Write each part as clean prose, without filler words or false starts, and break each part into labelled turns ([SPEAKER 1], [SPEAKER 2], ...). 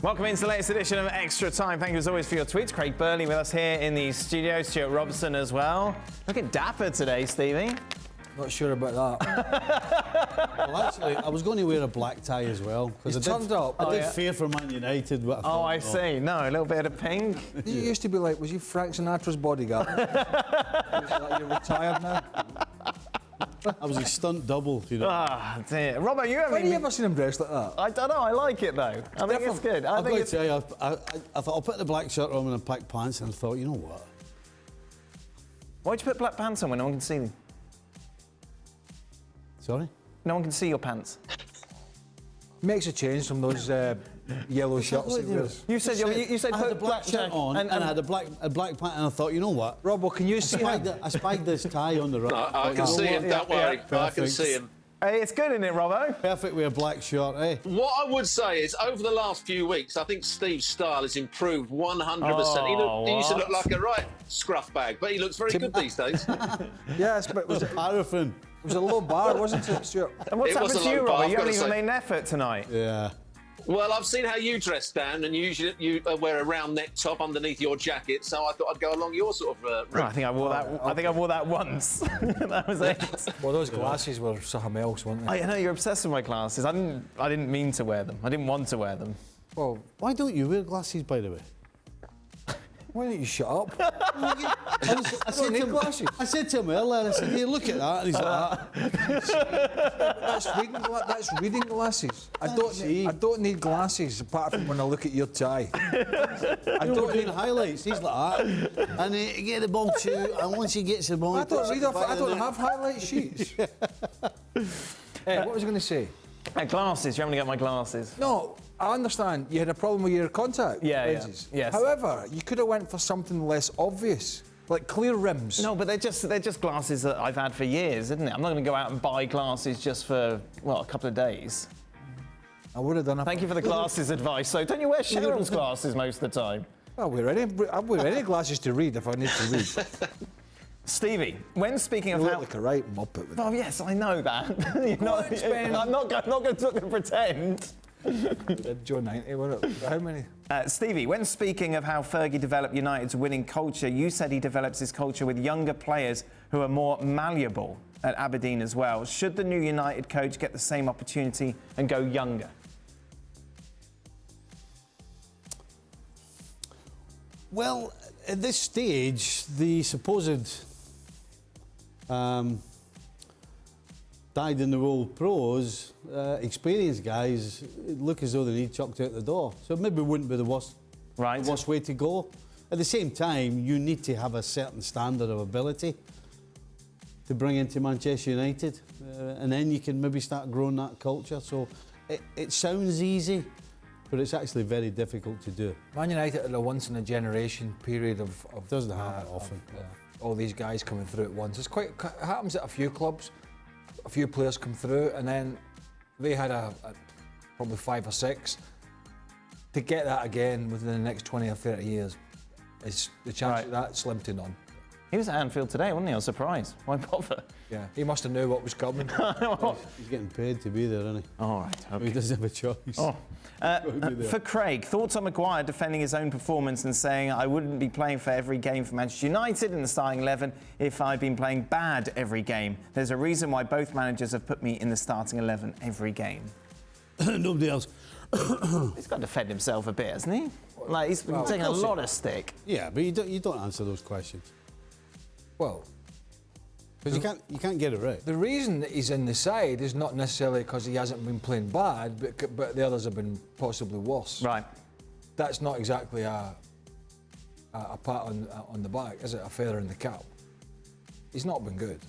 [SPEAKER 1] Welcome into the latest edition of Extra Time. Thank you as always for your tweets. Craig Burley with us here in the studio. Stuart Robertson as well. Looking dapper today, Stevie.
[SPEAKER 2] Not sure about that.
[SPEAKER 3] Well, actually, I was going to wear a black tie as well.
[SPEAKER 2] He's turned up.
[SPEAKER 3] I did fear for Man United. But
[SPEAKER 1] I see. No, a little bit of pink.
[SPEAKER 2] You used to be like, was you Frank Sinatra's bodyguard? Like you're retired now?
[SPEAKER 3] I was a stunt double, you know.
[SPEAKER 1] Ah, dear. Robert, you haven't
[SPEAKER 2] When have you ever seen him dressed like that?
[SPEAKER 1] I don't know. I like it, though. I think it's good.
[SPEAKER 3] I've got to tell you, I thought I'll put the black shirt on and the black pants, and I thought, you know what?
[SPEAKER 1] Why'd you put black pants on when no one can see them?
[SPEAKER 3] Sorry?
[SPEAKER 1] No one can see your pants.
[SPEAKER 2] Makes a change from those yellow shirts he wears.
[SPEAKER 1] You said
[SPEAKER 3] I had a black shirt on and I had a black pant, and I thought, you know what?
[SPEAKER 2] Robbo, can you see him?
[SPEAKER 3] I spied this tie on the right.
[SPEAKER 4] No, I can see him, don't worry. I can see him.
[SPEAKER 1] Hey, it's good, isn't it, Robbo?
[SPEAKER 3] Perfect with a black shirt, eh?
[SPEAKER 4] What I would say is, over the last few weeks, I think Steve's style has improved 100%. He used to look like a right scruff bag, but he looks very good these days.
[SPEAKER 2] Yes, but
[SPEAKER 3] It was a paraffin.
[SPEAKER 2] it was a low bar, wasn't it, Stuart?
[SPEAKER 1] And what's
[SPEAKER 4] It was
[SPEAKER 1] happened to
[SPEAKER 4] a
[SPEAKER 1] you,
[SPEAKER 4] low bar,
[SPEAKER 1] Robert?
[SPEAKER 4] I've
[SPEAKER 1] You
[SPEAKER 4] got
[SPEAKER 1] haven't
[SPEAKER 4] to
[SPEAKER 1] even
[SPEAKER 4] say.
[SPEAKER 1] made an effort tonight.
[SPEAKER 3] Yeah.
[SPEAKER 4] Well, I've seen how you dress down, and usually you wear a round neck top underneath your jacket, so I thought I'd go along your sort of route.
[SPEAKER 1] I think I wore that. I think I wore that once. That was it.
[SPEAKER 2] Well, those glasses were something else, weren't they?
[SPEAKER 1] I know you're obsessed with my glasses. I didn't mean to wear them. I didn't want to wear them.
[SPEAKER 2] Well,
[SPEAKER 3] Why don't you wear glasses, by the way?
[SPEAKER 2] why don't you shut up?
[SPEAKER 3] I said to him,
[SPEAKER 2] glasses.
[SPEAKER 3] I said to him earlier, I said, hey, look at that. And he's like,
[SPEAKER 2] That's reading glasses. I
[SPEAKER 3] see.
[SPEAKER 2] don't need glasses apart from when I look at your tie.
[SPEAKER 3] I don't need highlights. He's like that. And he get the ball to, and once he gets the ball,
[SPEAKER 2] I don't have highlight sheets. Hey, what was I going to say?
[SPEAKER 1] Glasses. You haven't got my glasses.
[SPEAKER 2] No, I understand you had a problem with your contact lenses.
[SPEAKER 1] yes.
[SPEAKER 2] However, you could have went for something less obvious, like clear rims.
[SPEAKER 1] No, but they're just glasses that I've had for years, isn't it? I'm not going to go out and buy glasses just for a couple of days.
[SPEAKER 2] I would have done.
[SPEAKER 1] Thank you for the glasses advice. So don't you wear Cheryl's glasses most of the time?
[SPEAKER 2] I'll wear any glasses to read if I need to read.
[SPEAKER 1] Stevie, when speaking
[SPEAKER 2] You
[SPEAKER 1] of
[SPEAKER 2] look
[SPEAKER 1] how...
[SPEAKER 2] like a right muppet. With
[SPEAKER 1] Oh yes, I know that.
[SPEAKER 2] Ben.
[SPEAKER 1] I'm not going to pretend.
[SPEAKER 2] Joe 90, how many?
[SPEAKER 1] Stevie, when speaking of how Fergie developed United's winning culture, you said he develops his culture with younger players who are more malleable at Aberdeen as well. Should the new United coach get the same opportunity and go younger?
[SPEAKER 3] Well, at this stage, the supposed dyed-in-the-wool pros, experienced guys, look as though they need chucked out the door. So maybe it wouldn't be the worst way to go. At the same time, you need to have a certain standard of ability to bring into Manchester United, and then you can maybe start growing that culture. So it sounds easy, but it's actually very difficult to do.
[SPEAKER 2] Man United had a once-in-a-generation period of
[SPEAKER 3] Doesn't happen often.
[SPEAKER 2] All these guys coming through at once. It happens at a few clubs. A few players come through, and then they had probably 5 or 6. To get that again within the next 20 or 30 years, is the chance of that slim to none.
[SPEAKER 1] He was at Anfield today, wasn't he? I was surprised. Why bother?
[SPEAKER 2] Yeah, he must have knew what was coming.
[SPEAKER 3] He's getting paid to be there, isn't he?
[SPEAKER 1] All right. Okay.
[SPEAKER 3] He doesn't have a choice.
[SPEAKER 1] For Craig, thoughts on Maguire defending his own performance and saying, I wouldn't be playing for every game for Manchester United in the starting 11 if I'd been playing bad every game. There's a reason why both managers have put me in the starting 11 every game.
[SPEAKER 3] Nobody else.
[SPEAKER 1] He's got to defend himself a bit, hasn't he? Like, he's been taking a lot of stick.
[SPEAKER 3] Yeah, but you don't answer those questions.
[SPEAKER 2] Well,
[SPEAKER 3] because you can't get it right.
[SPEAKER 2] the reason that he's in the side is not necessarily because he hasn't been playing bad, but the others have been possibly worse.
[SPEAKER 1] Right.
[SPEAKER 2] That's not exactly a pat on the back, is it? A feather in the cap. He's not been good.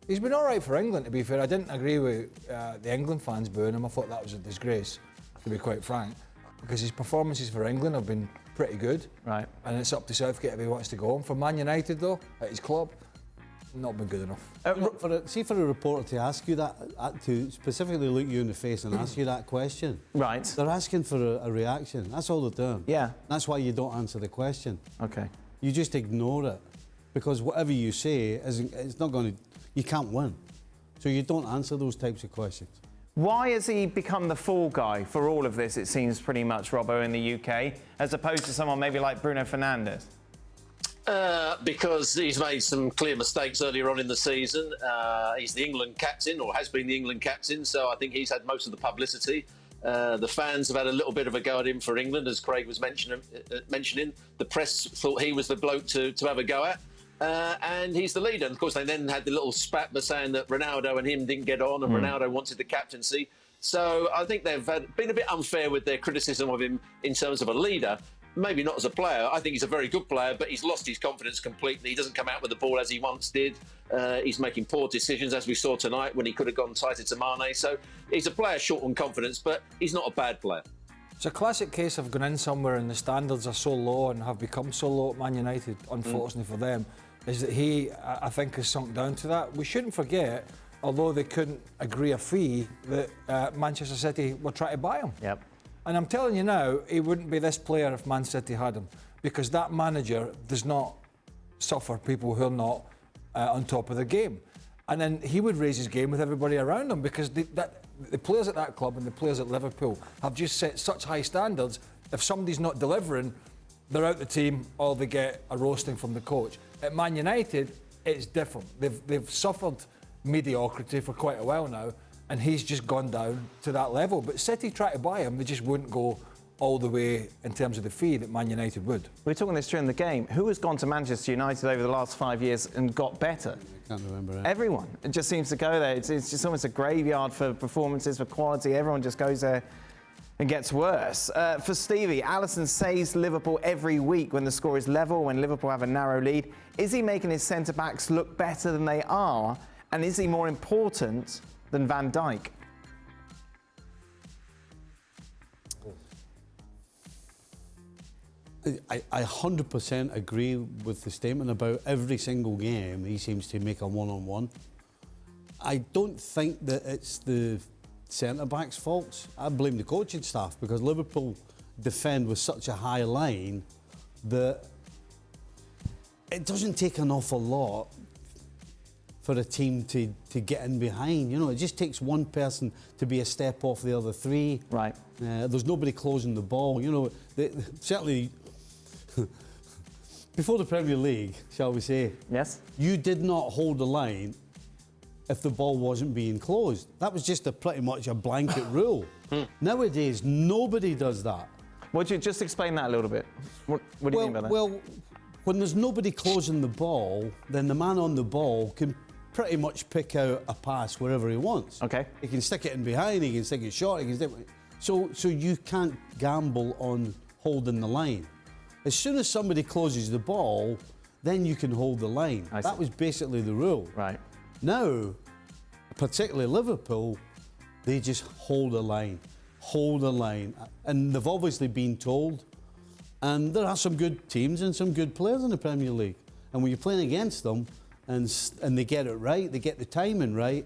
[SPEAKER 2] He's been all right for England, to be fair. I didn't agree with the England fans booing him. I thought that was a disgrace, to be quite frank, because his performances for England have been pretty good.
[SPEAKER 1] Right.
[SPEAKER 2] And it's up to Southgate if he wants to go home. For Man United, though, at his club, not been good enough.
[SPEAKER 3] For a reporter to ask you that, to specifically look you in the face and ask you that question,
[SPEAKER 1] Right.
[SPEAKER 3] they're asking for a reaction. That's all they're doing.
[SPEAKER 1] Yeah.
[SPEAKER 3] That's why you don't answer the question.
[SPEAKER 1] Okay.
[SPEAKER 3] You just ignore it, because whatever you say it's not going to. You can't win, so you don't answer those types of questions.
[SPEAKER 1] Why has he become the fall guy for all of this, it seems pretty much, Robbo, in the UK, as opposed to someone maybe like Bruno Fernandes?
[SPEAKER 4] Because he's made some clear mistakes earlier on in the season. He's the England captain, or has been the England captain, so I think he's had most of the publicity. The fans have had a little bit of a go at him for England, as Craig was mentioning. The press thought he was the bloke to have a go at. And he's the leader. And of course, they then had the little spat by saying that Ronaldo and him didn't get on, and Ronaldo wanted the captaincy. So I think they've been a bit unfair with their criticism of him in terms of a leader. Maybe not as a player. I think he's a very good player, but he's lost his confidence completely. He doesn't come out with the ball as he once did. He's making poor decisions, as we saw tonight, when he could have gone tighter to Mane. So he's a player short on confidence, but he's not a bad player.
[SPEAKER 2] It's a classic case of going in somewhere and the standards are so low and have become so low at Man United, unfortunately for them, is that he, I think, has sunk down to that. We shouldn't forget, although they couldn't agree a fee, that Manchester City were trying to buy him.
[SPEAKER 1] Yep.
[SPEAKER 2] And I'm telling you now, he wouldn't be this player if Man City had him, because that manager does not suffer people who are not on top of the game. And then he would raise his game with everybody around him, because the players at that club and the players at Liverpool have just set such high standards. If somebody's not delivering, they're out the team or they get a roasting from the coach. At Man United, it's different. They've suffered mediocrity for quite a while now, and he's just gone down to that level. But City try to buy him, they just wouldn't go all the way in terms of the fee that Man United would.
[SPEAKER 1] We were talking this during the game. Who has gone to Manchester United over the last 5 years and got better?
[SPEAKER 3] I can't remember it.
[SPEAKER 1] Everyone. It just seems to go there. It's just almost a graveyard for performances, for quality. Everyone just goes there and gets worse. For Stevie, Alisson saves Liverpool every week when the score is level, when Liverpool have a narrow lead. Is he making his centre-backs look better than they are? And is he more important than Van Dijk?
[SPEAKER 3] I 100% agree with the statement about every single game he seems to make a one-on-one. I don't think that it's the centre-backs' faults. I blame the coaching staff, because Liverpool defend with such a high line that it doesn't take an awful lot for a team to get in behind. You know, it just takes one person to be a step off the other three.
[SPEAKER 1] Right.
[SPEAKER 3] There's nobody closing the ball. You know, certainly before the Premier League, shall we say?
[SPEAKER 1] Yes.
[SPEAKER 3] You did not hold the line if the ball wasn't being closed. That was just pretty much a blanket rule. Nowadays, nobody does that.
[SPEAKER 1] Would you just explain that a little bit? What do you mean by that?
[SPEAKER 3] Well, when there's nobody closing the ball, then the man on the ball can pretty much pick out a pass wherever he wants.
[SPEAKER 1] Okay.
[SPEAKER 3] He can stick it in behind, he can stick it short, he can stick it... So you can't gamble on holding the line. As soon as somebody closes the ball, then you can hold the line. That was basically the rule.
[SPEAKER 1] Right.
[SPEAKER 3] Now, particularly Liverpool, they just hold a line. And they've obviously been told. And there are some good teams and some good players in the Premier League. And when you're playing against them and they get it right, they get the timing right,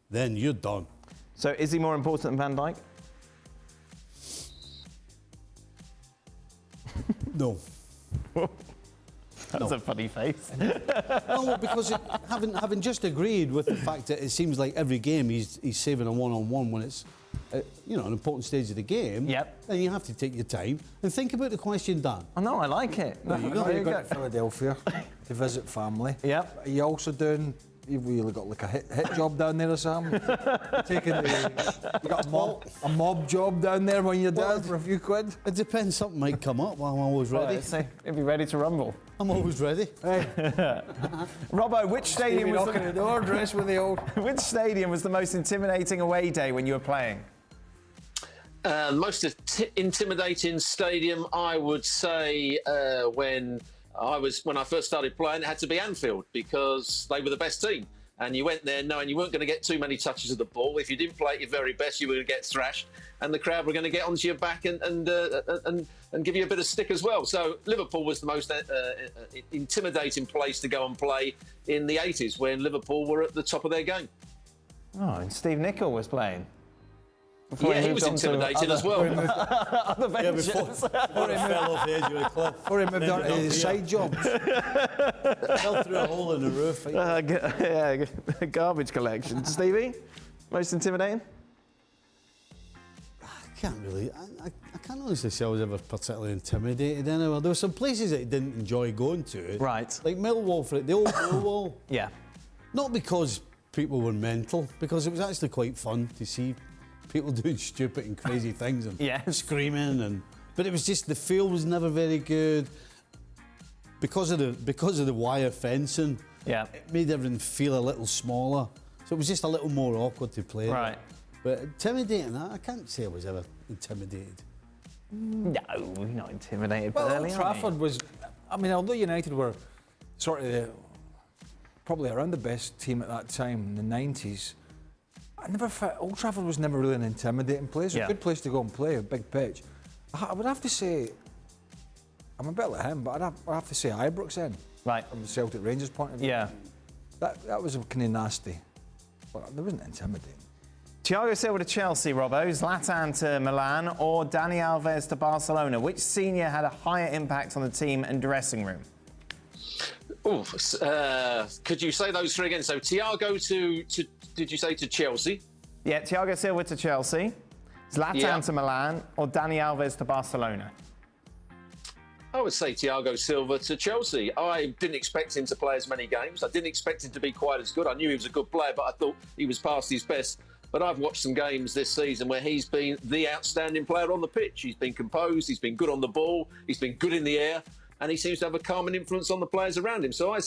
[SPEAKER 3] then you're done.
[SPEAKER 1] So is he more important than Van Dijk?
[SPEAKER 3] No.
[SPEAKER 1] That's a funny face.
[SPEAKER 3] No, because having just agreed with the fact that it seems like every game he's saving a one-on-one when it's an important stage of the game.
[SPEAKER 1] Yep.
[SPEAKER 3] Then you have to take your time and think about the question, Dan.
[SPEAKER 1] Oh no, I like it.
[SPEAKER 2] There you go. You're going to Philadelphia to visit family.
[SPEAKER 1] Yep.
[SPEAKER 2] Are you also doing? You've really got like a hit job down there or something? You got a mob job down there when you're down for a few quid?
[SPEAKER 3] It depends, something might come up. I'm always ready.
[SPEAKER 1] He'll be ready to rumble.
[SPEAKER 3] I'm always ready.
[SPEAKER 1] Hey. Robbo, which stadium was
[SPEAKER 2] knocking the door, dressed with the old...
[SPEAKER 1] Which stadium was the most intimidating away day when you were playing?
[SPEAKER 4] Most intimidating stadium, I would say, when I first started playing, it had to be Anfield, because they were the best team. And you went there knowing you weren't going to get too many touches of the ball. If you didn't play at your very best, you were going to get thrashed, and the crowd were going to get onto your back and give you a bit of stick as well. So Liverpool was the most intimidating place to go and play in the 80s, when Liverpool were at the top of their game.
[SPEAKER 1] Oh, and Steve Nicol was playing.
[SPEAKER 4] He was intimidating as well.
[SPEAKER 1] Other ventures.
[SPEAKER 3] Before he fell off the edge of the cliff.
[SPEAKER 2] Before he moved on to his side jobs.
[SPEAKER 3] Fell through a hole in the roof.
[SPEAKER 1] Garbage collection. Stevie, most intimidating?
[SPEAKER 3] can't really. I can't honestly say I was ever particularly intimidated anywhere. There were some places that I didn't enjoy going to.
[SPEAKER 1] Right.
[SPEAKER 3] Like Millwall, the old Millwall.
[SPEAKER 1] Yeah.
[SPEAKER 3] Not because people were mental, because it was actually quite fun to see people doing stupid and crazy things and screaming but it was just the feel was never very good because of the wire fencing.
[SPEAKER 1] Yeah.
[SPEAKER 3] It made everything feel a little smaller, so it was just a little more awkward to play.
[SPEAKER 1] Right.
[SPEAKER 3] But intimidating, I can't say I was ever intimidated.
[SPEAKER 1] No, you're not intimidated.
[SPEAKER 2] Well,
[SPEAKER 1] but early
[SPEAKER 2] Old Trafford was. I mean, although United were sort of probably around the best team at that time in the 90s, I never felt Old Trafford was never really an intimidating place. A good place to go and play, a big pitch. I would have to say, I'm a bit like him, but I'd have to say Ibrox then.
[SPEAKER 1] Right.
[SPEAKER 2] From the Celtic Rangers point of view.
[SPEAKER 1] Yeah.
[SPEAKER 2] That was kind of nasty, but there wasn't intimidating.
[SPEAKER 1] Thiago Silva to Chelsea, Robbo, Zlatan to Milan, or Dani Alves to Barcelona? Which senior had a higher impact on the team and dressing room?
[SPEAKER 4] Could you say those three again? So Thiago to did you say to Chelsea?
[SPEAKER 1] Yeah, Thiago Silva to Chelsea, Zlatan to Milan, or Dani Alves to Barcelona?
[SPEAKER 4] I would say Thiago Silva to Chelsea. I didn't expect him to play as many games. I didn't expect him to be quite as good. I knew he was a good player, but I thought he was past his best. But I've watched some games this season where he's been the outstanding player on the pitch. He's been composed, he's been good on the ball, he's been good in the air, and he seems to have a calming influence on the players around him. So I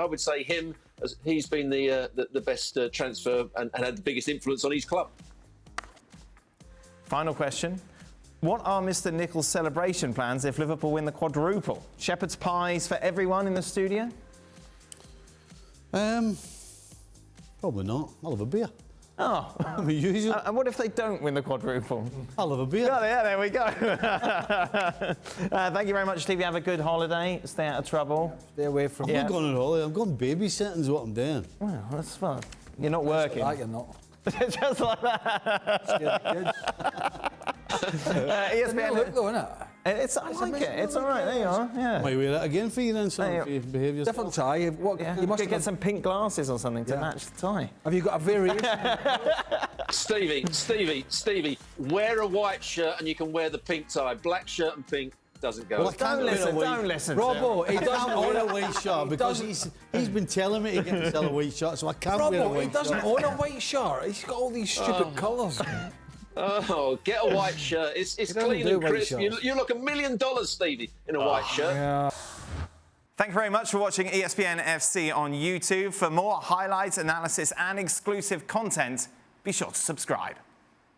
[SPEAKER 4] would say him, as he's been the best transfer and had the biggest influence on his club.
[SPEAKER 1] Final question. What are Mr. Nicholls' celebration plans if Liverpool win the quadruple? Shepherd's pies for everyone in the studio?
[SPEAKER 3] Probably not. I'll have a beer.
[SPEAKER 1] Oh.
[SPEAKER 3] I'm usual.
[SPEAKER 1] And what if they don't win the quadruple?
[SPEAKER 3] I'll have a beer.
[SPEAKER 1] Oh, yeah, there we go. Thank you very much, Stevie. Have a good holiday. Stay out of trouble.
[SPEAKER 2] Stay away from.
[SPEAKER 3] I'm not going on holiday. I'm going babysitting is what I'm doing.
[SPEAKER 1] Well, that's fun. You're not working.
[SPEAKER 2] Like you're not.
[SPEAKER 1] Just like that.
[SPEAKER 2] Scare the kids.
[SPEAKER 1] ESPN.
[SPEAKER 2] Look though, innit?
[SPEAKER 1] I like it. It's all right. There you are. Yeah.
[SPEAKER 3] Might wear it again for you then, so if you behave yourself.
[SPEAKER 2] Different tie.
[SPEAKER 1] You must get some pink glasses or something to match the tie.
[SPEAKER 2] Have you got a variation?
[SPEAKER 4] Stevie, wear a white shirt and you can wear the pink tie. Black shirt and pink doesn't go.
[SPEAKER 3] Well,
[SPEAKER 1] Don't listen.
[SPEAKER 2] Robbo, he doesn't
[SPEAKER 3] own a white shirt because he's been telling me he can sell a white shirt, so I can't wear a white shirt.
[SPEAKER 2] He doesn't own a white shirt. He's got all these stupid colours.
[SPEAKER 4] Oh, get a white shirt. It's clean and crisp. You look $1 million, Stevie, in a white shirt.
[SPEAKER 2] Yeah.
[SPEAKER 1] Thank you very much for watching ESPN FC on YouTube. For more highlights, analysis and exclusive content, be sure to subscribe.